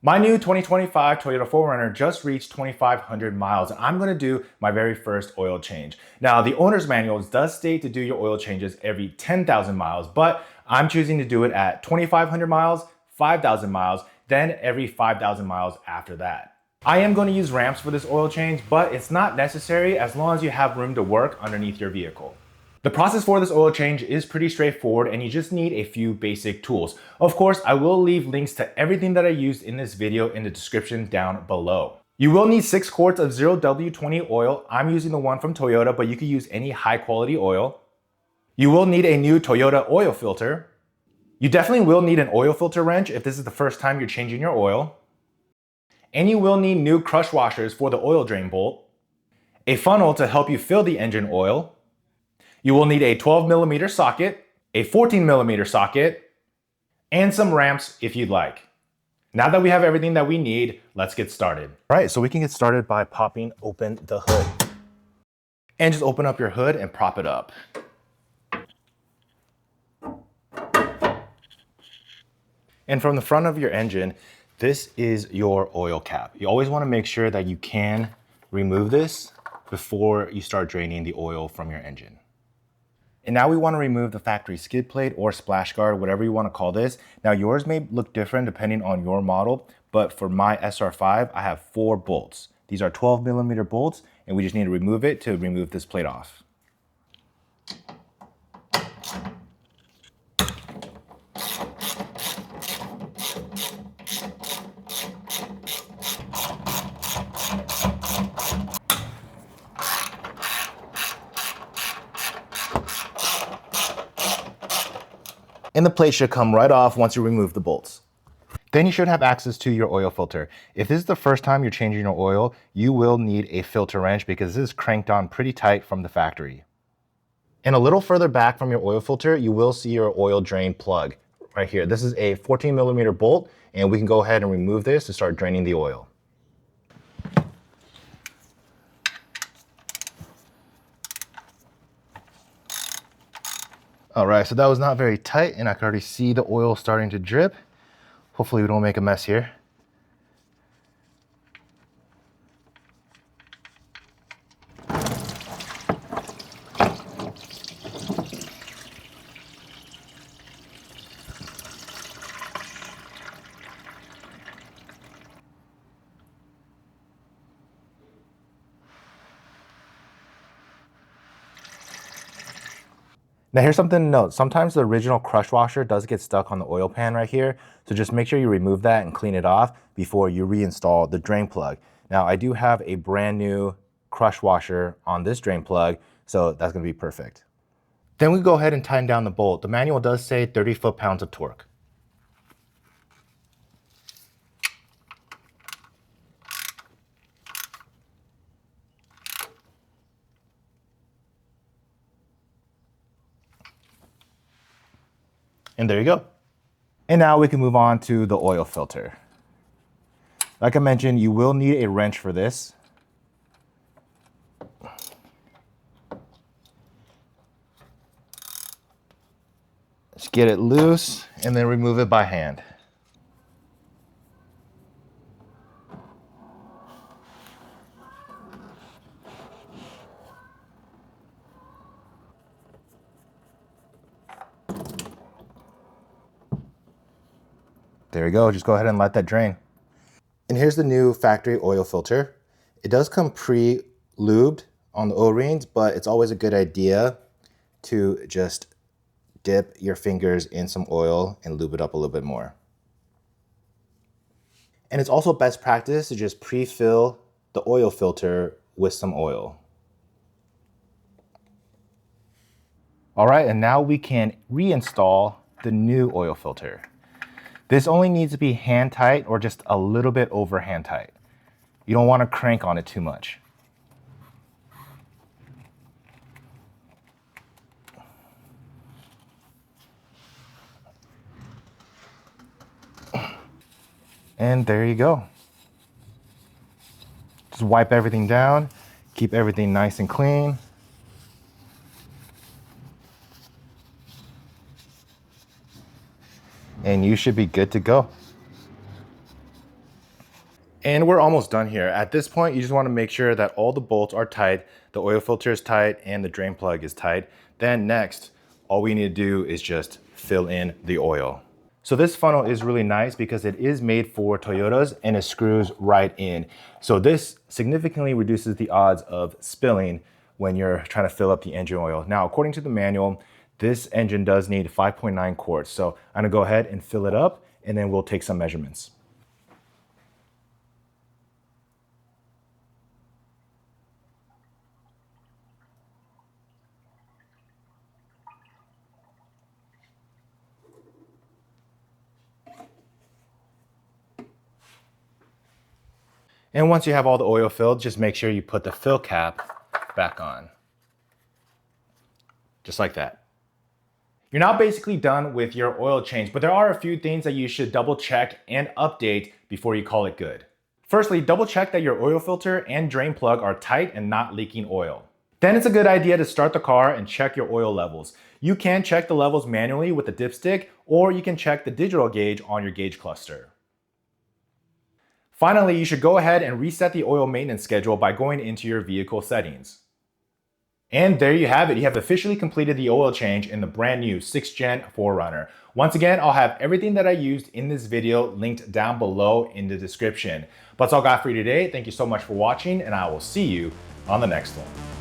My new 2025 Toyota 4Runner just reached 2,500 miles and I'm gonna do my very first oil change. Now, the owner's manual does state to do your oil changes every 10,000 miles, but I'm choosing to do it at 2,500 miles, 5,000 miles, then every 5,000 miles after that. I am going to use ramps for this oil change, but it's not necessary as long as you have room to work underneath your vehicle. The process for this oil change is pretty straightforward and you just need a few basic tools. Of course, I will leave links to everything that I used in this video in the description down below. You will need 6 quarts of 0W20 oil. I'm using the one from Toyota, but you could use any high quality oil. You will need a new Toyota oil filter. You definitely will need an oil filter wrench if this is the first time you're changing your oil. And you will need new crush washers for the oil drain bolt, a funnel to help you fill the engine oil. You will need a 12mm socket, a 14mm socket, and some ramps if you'd like. Now that we have everything that we need, let's get started. All right, so we can get started by popping open the hood. And just open up your hood and prop it up. And from the front of your engine, this is your oil cap. You always want to make sure that you can remove this before you start draining the oil from your engine. And now we want to remove the factory skid plate or splash guard, whatever you want to call this. Now yours may look different depending on your model, but for my SR5, I have 4 bolts. These are 12mm bolts, and we just need to remove it to remove this plate off. And the plate should come right off once you remove the bolts. Then you should have access to your oil filter. If this is the first time you're changing your oil, you will need a filter wrench because this is cranked on pretty tight from the factory. And a little further back from your oil filter, you will see your oil drain plug right here. This is a 14mm bolt, and we can go ahead and remove this to start draining the oil. All right, so that was not very tight and I can already see the oil starting to drip. Hopefully we don't make a mess here. Now here's something to note. Sometimes the original crush washer does get stuck on the oil pan right here. So just make sure you remove that and clean it off before you reinstall the drain plug. Now I do have a brand new crush washer on this drain plug, so that's gonna be perfect. Then we go ahead and tighten down the bolt. The manual does say 30 foot-pounds of torque. And there you go. And now we can move on to the oil filter. Like I mentioned, you will need a wrench for this. Just get it loose and then remove it by hand. There you go, just go ahead and let that drain. And here's the new factory oil filter. It does come pre-lubed on the O-rings, but it's always a good idea to just dip your fingers in some oil and lube it up a little bit more. And it's also best practice to just pre-fill the oil filter with some oil. All right, and now we can reinstall the new oil filter. This only needs to be hand tight or just a little bit over hand tight. You don't want to crank on it too much. And there you go. Just wipe everything down, keep everything nice and clean. And you should be good to go. And we're almost done here. At this point, you just want to make sure that all the bolts are tight, the oil filter is tight, and the drain plug is tight. Then next, all we need to do is just fill in the oil. So this funnel is really nice because it is made for Toyotas and it screws right in. So this significantly reduces the odds of spilling when you're trying to fill up the engine oil. Now, according to the manual, this engine does need 5.9 quarts. So I'm gonna go ahead and fill it up and then we'll take some measurements. And once you have all the oil filled, just make sure you put the fill cap back on. Just like that. You're now basically done with your oil change, but there are a few things that you should double check and update before you call it good. Firstly, double check that your oil filter and drain plug are tight and not leaking oil. Then it's a good idea to start the car and check your oil levels. You can check the levels manually with the dipstick, or you can check the digital gauge on your gauge cluster. Finally, you should go ahead and reset the oil maintenance schedule by going into your vehicle settings. And there you have it. You have officially completed the oil change in the brand new 6th Gen 4Runner. Once again, I'll have everything that I used in this video linked down below in the description. But that's all I got for you today. Thank you so much for watching, and I will see you on the next one.